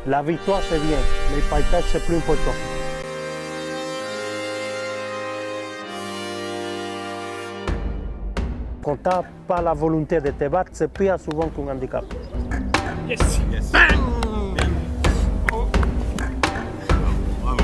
La victoire c'est bien, mais le partage c'est plus important. Quand tu n'as pas la volonté de te battre, c'est pire souvent qu'un handicap. Yes, yes. Bang. Oh. Bravo.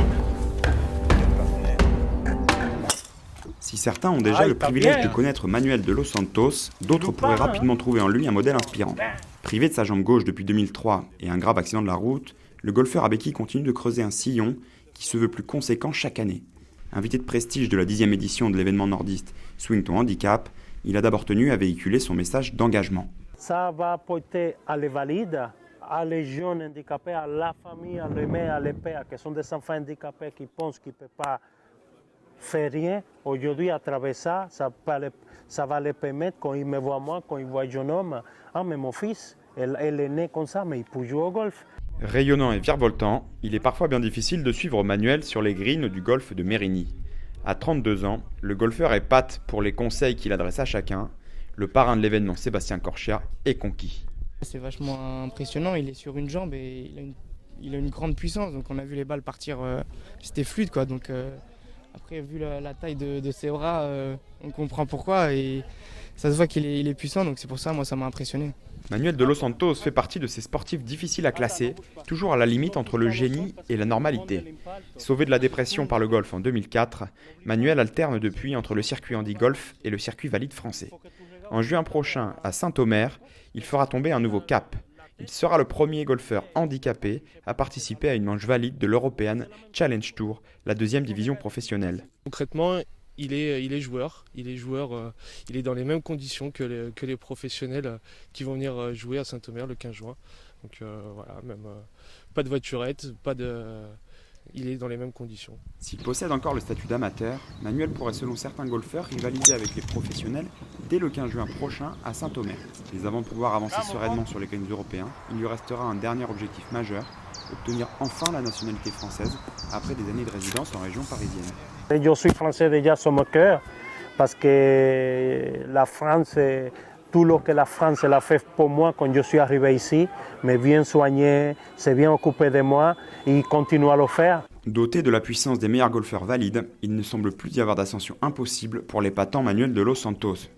Si certains ont déjà le privilège de connaître Manuel de Los Santos, d'autres pourraient rapidement trouver en lui un modèle inspirant. Privé de sa jambe gauche depuis 2003 et un grave accident de la route, le golfeur à béquilles continue de creuser un sillon qui se veut plus conséquent chaque année. Invité de prestige de la 10e édition de l'événement nordiste Swing Ton Handicap, il a d'abord tenu à véhiculer son message d'engagement. Ça va porter à les valides, à les jeunes handicapés, à la famille, à les mères, à les pères, qui sont des enfants handicapés qui pensent qu'ils ne peuvent pas faire rien. Aujourd'hui, à travers ça, ça va les permettre, quand ils me voient moi, quand ils voient un jeune homme, ah mais mon fils, elle est né comme ça, mais il peut jouer au golf. Rayonnant et virevoltant, il est parfois bien difficile de suivre Manuel sur les greens du golf de Mérigny. À 32 ans, le golfeur épate pour les conseils qu'il adresse à chacun. Le parrain de l'événement, Sébastien Corchia, est conquis. C'est vachement impressionnant, il est sur une jambe et il a une grande puissance. Donc on a vu les balles partir, c'était fluide quoi. Donc après, vu la taille de ses bras, on comprend pourquoi et ça se voit qu'il est puissant. Donc c'est pour ça, moi, ça m'a impressionné. Manuel de Los Santos fait partie de ces sportifs difficiles à classer, toujours à la limite entre le génie et la normalité. Sauvé de la dépression par le golf en 2004, Manuel alterne depuis entre le circuit handi-golf et le circuit valide français. En juin prochain, à Saint-Omer, il fera tomber un nouveau cap. Il sera le premier golfeur handicapé à participer à une manche valide de l'European Challenge Tour, la 2e division professionnelle. Concrètement, il est joueur, il est dans les mêmes conditions que les professionnels qui vont venir jouer à Saint-Omer le 15 juin. Donc voilà, même pas de voiturette, il est dans les mêmes conditions. S'il possède encore le statut d'amateur, Manuel pourrait selon certains golfeurs rivaliser avec les professionnels dès le 15 juin prochain à Saint-Omer. Mais avant de pouvoir avancer sereinement sur les greens européens, il lui restera un dernier objectif majeur, obtenir enfin la nationalité française après des années de résidence en région parisienne. Je suis français déjà sur mon cœur parce que la France, tout ce que la France a fait pour moi quand je suis arrivé ici, m'a bien soigné, s'est bien occupé de moi et il continue à le faire. Doté de la puissance des meilleurs golfeurs valides, il ne semble plus y avoir d'ascension impossible pour l'épatant Manuel de Los Santos.